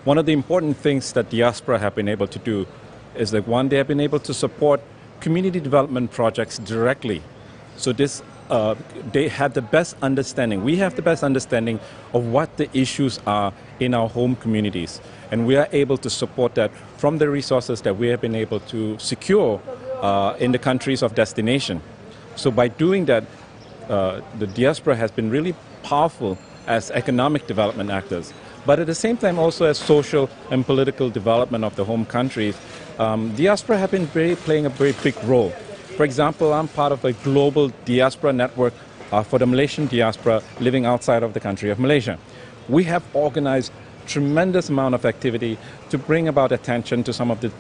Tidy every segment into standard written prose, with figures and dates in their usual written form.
one of the important things that Diaspora have been able to do is that, one, they have been able to support community development projects directly. So this, they have the best understanding. We have the best understanding of what the issues are in our home communities. And we are able to support that from the resources that we have been able to secure in the countries of destination. So by doing that, the Diaspora has been really powerful as economic development actors, but at the same time also as social and political development of the home countries. Diaspora have been playing a very big role. For example, I'm part of a global diaspora network for the Malaysian diaspora living outside of the country of Malaysia. We have organized tremendous amount of activity to bring about attention to some of the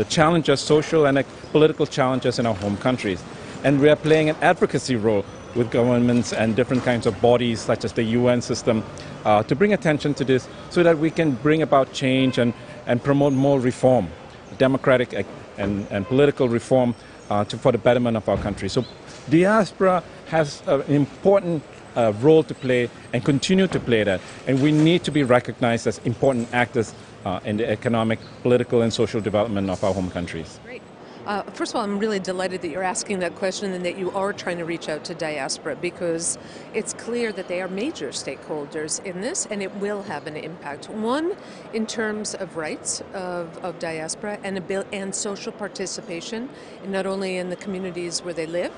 challenges, social and political challenges in our home countries. And we are playing an advocacy role with governments and different kinds of bodies such as the UN system to bring attention to this so that we can bring about change and promote more reform, democratic and political reform for the betterment of our country. So Diaspora has an important role to play and continue to play that. And we need to be recognized as important actors in the economic, political and social development of our home countries. Great. First of all, I'm really delighted that you're asking that question and that you are trying to reach out to Diaspora, because it's clear that they are major stakeholders in this and it will have an impact. One, in terms of rights of Diaspora and social participation, not only in the communities where they live,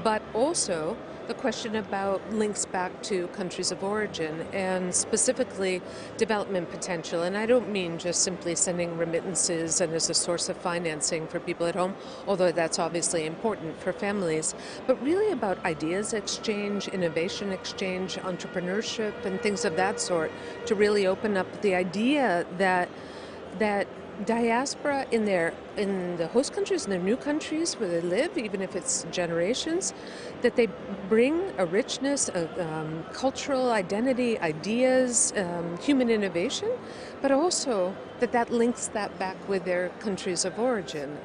but also the question about links back to countries of origin and specifically development potential. And I don't mean just simply sending remittances and as a source of financing for people at home, although that's obviously important for families, but really about ideas exchange, innovation exchange, entrepreneurship and things of that sort, to really open up the idea that Diaspora in the host countries, in their new countries where they live, even if it's generations, that they bring a richness of cultural identity, ideas, human innovation, but also that links that back with their countries of origin.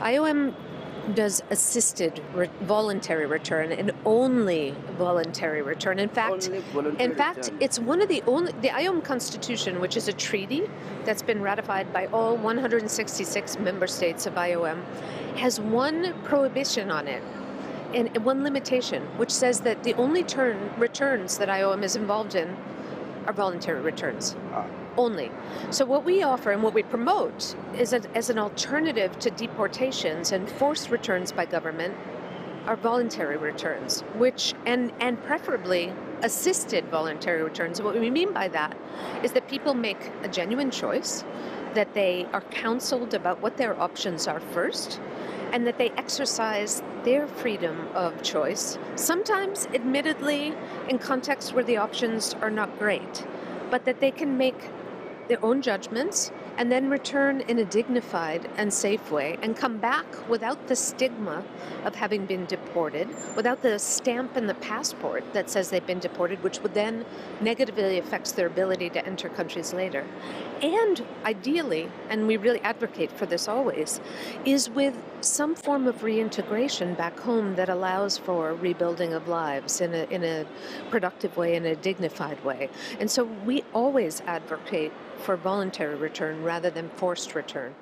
IOM does assisted voluntary return and only voluntary return. In fact, it's one of the IOM Constitution, which is a treaty that's been ratified by all 166 member states of IOM, has one prohibition on it and one limitation, which says that the only returns that IOM is involved in are voluntary returns. Only. So what we offer and what we promote is as an alternative to deportations and forced returns by government are voluntary returns, and preferably assisted voluntary returns. And what we mean by that is that people make a genuine choice, that they are counseled about what their options are first, and that they exercise their freedom of choice, sometimes admittedly in contexts where the options are not great, but that they can make their own judgments and then return in a dignified and safe way and come back without the stigma of having been deported, without the stamp in the passport that says they've been deported, which would then negatively affect their ability to enter countries later. And ideally, and we really advocate for this always, is with some form of reintegration back home that allows for rebuilding of lives in a productive way, in a dignified way. And so we always advocate for voluntary return rather than forced return.